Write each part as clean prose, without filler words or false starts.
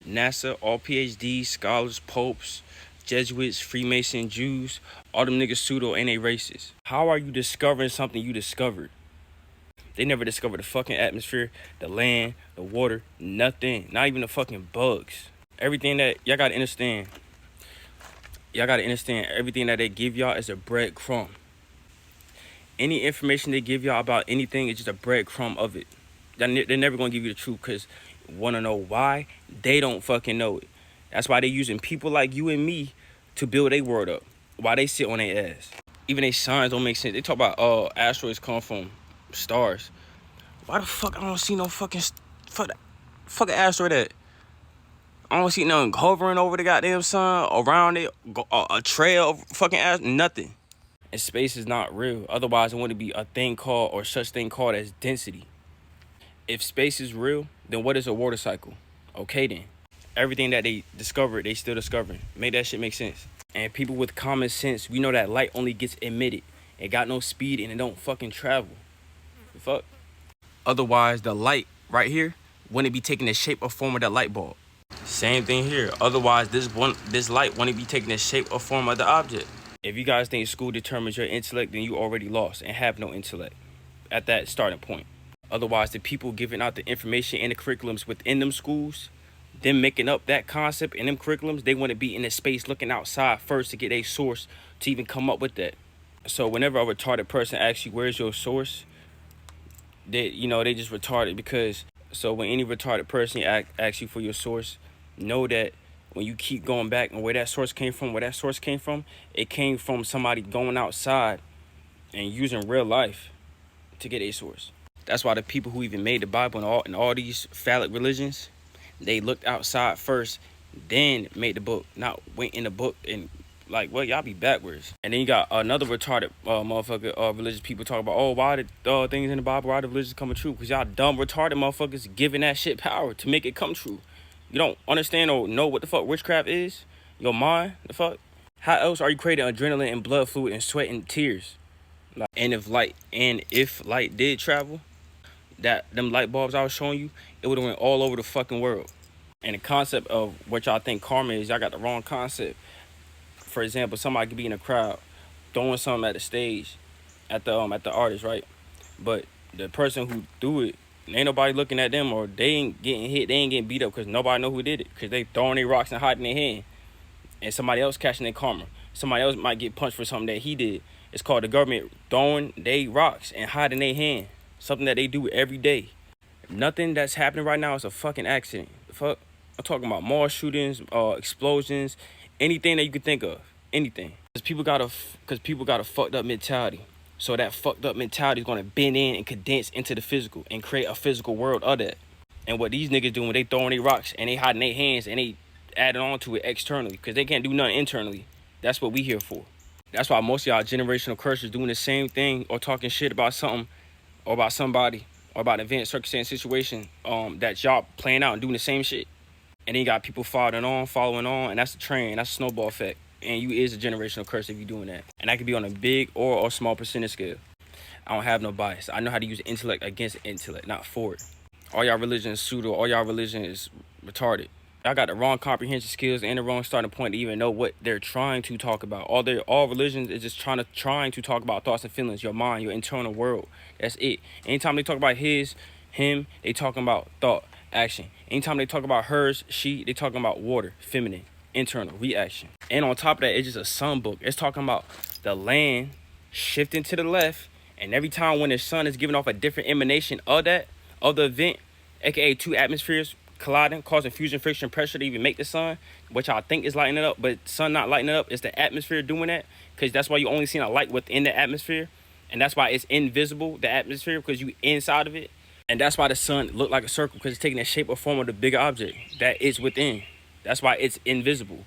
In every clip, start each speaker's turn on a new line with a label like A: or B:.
A: NASA, all PhDs, scholars, popes, Jesuits, Freemasons, Jews, all them niggas Suedo and they racist. How are you discovering something you discovered? They never discovered the fucking atmosphere, the land, the water, nothing. Not even the fucking bugs. Everything that y'all gotta understand. Y'all gotta understand everything that they give y'all is a breadcrumb. Any information they give y'all about anything is just a breadcrumb of it. They're never gonna give you the truth because wanna know why? They don't fucking know it. That's why they using people like you and me to build their world up. Why they sit on their ass. Even their signs don't make sense. They talk about asteroids come from stars. Why the fuck I don't see no fucking fucking asteroid at? I don't see nothing hovering over the goddamn sun, around it, a trail of fucking ass, nothing. And space is not real. Otherwise, it wouldn't be a thing called or such thing called as density. If space is real, then what is a water cycle? Okay then. Everything that they discovered, they still discovering. Make that shit make sense. And people with common sense, we know that light only gets emitted. It got no speed and it don't fucking travel. The fuck? Otherwise, the light right here wouldn't be taking the shape or form of that light bulb. Same thing here. Otherwise, this light wouldn't be taking the shape or form of the object. If you guys think school determines your intellect, then you already lost and have no intellect at that starting point. Otherwise, the people giving out the information and the curriculums within them schools, them making up that concept in them curriculums, they want to be in the space looking outside first to get a source to even come up with that. So whenever a retarded person asks you, where's your source? They just retarded because, so when any retarded person asks you for your source, know that when you keep going back and where that source came from, it came from somebody going outside and using real life to get a source. That's why the people who even made the Bible and all these phallic religions, they looked outside first, then made the book, not went in the book and like, well, y'all be backwards. And then you got another retarded religious people talk about, oh, why the things in the Bible, why the religions coming true? Because y'all dumb retarded motherfuckers giving that shit power to make it come true. You don't understand or know what the fuck witchcraft is? Your mind? The fuck? How else are you creating adrenaline and blood fluid and sweat and tears? And if light did travel, them light bulbs I was showing you, it would have went all over the fucking world. And the concept of what y'all think karma is, y'all got the wrong concept. For example, somebody could be in a crowd throwing something at the stage at the artist, right? But the person who threw it, ain't nobody looking at them, or they ain't getting hit, they ain't getting beat up because nobody know who did it, because they throwing their rocks and hiding their hand, and somebody else catching their karma. Somebody else might get punched for something that he did. It's called the government throwing their rocks and hiding their hand, something that they do every day. Nothing that's happening right now is a fucking accident. The fuck? I'm talking about mall shootings, explosions, anything that you could think of, anything. Because people got a fucked up mentality. So that fucked up mentality is gonna bend in and condense into the physical and create a physical world of that. And what these niggas doing, they throwing their rocks and they hiding their hands and they adding on to it externally because they can't do nothing internally. That's what we here for. That's why most of y'all generational cursors doing the same thing or talking shit about something or about somebody or about an event, circumstance, situation that y'all playing out and doing the same shit. And then you got people following on, and that's a train, that's a snowball effect. And you is a generational curse if you're doing that. And that could be on a big or small percentage scale. I don't have no bias. I know how to use intellect against intellect, not for it. All y'all religion is pseudo. All y'all religion is retarded. Y'all got the wrong comprehension skills and the wrong starting point to even know what they're trying to talk about. All religions is just trying to talk about thoughts and feelings, your mind, your internal world. That's it. Anytime they talk about him, they talking about thought, action. Anytime they talk about hers, she, they talking about water, feminine, internal, reaction. And on top of that, it's just a sun book. It's talking about the land shifting to the left, and every time when the sun is giving off a different emanation of the event, aka two atmospheres colliding, causing fusion, friction, pressure to even make the sun, which I think is lighting it up, but sun not lighting it up, it's the atmosphere doing that, because that's why you only see a light within the atmosphere, and that's why it's invisible, the atmosphere, because you inside of it. And that's why the sun look like a circle, because it's taking the shape or form of the bigger object that is within. That's why it's invisible.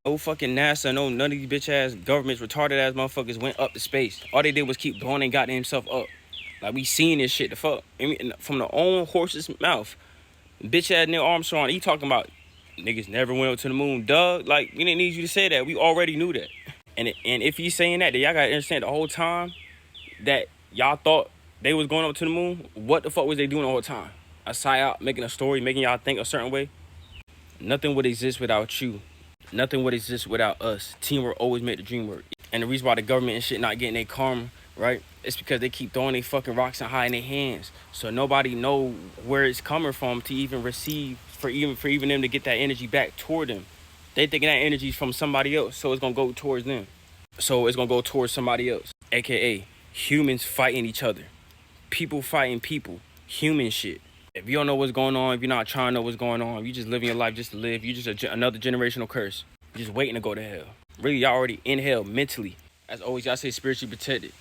A: No fucking NASA, no none of these bitch ass governments, retarded ass motherfuckers went up to space. All they did was keep blowing and got themselves up. Like, we seen this shit, the fuck. I mean, from the own horse's mouth. Bitch ass Neil Armstrong, he talking about niggas never went up to the moon. Duh, like, we didn't need you to say that. We already knew that. And if he's saying that, then y'all gotta understand the whole time that y'all thought they was going up to the moon, what the fuck was they doing the whole time? A psyop, making a story, making y'all think a certain way? Nothing would exist without you. Nothing would exist without us. Teamwork always made the dream work. And the reason why the government and shit not getting their karma, right? It's because they keep throwing their fucking rocks and hiding their hands. So nobody know where it's coming from to even receive, for even them to get that energy back toward them. They thinking that energy is from somebody else, so it's gonna go towards them. So it's gonna go towards somebody else. AKA humans fighting each other. People fighting people. Human shit. If you don't know what's going on, if you're not trying to know what's going on, you just living your life just to live, you just another generational curse. You're just waiting to go to hell. Really, y'all already in hell mentally. As always, y'all say spiritually protected.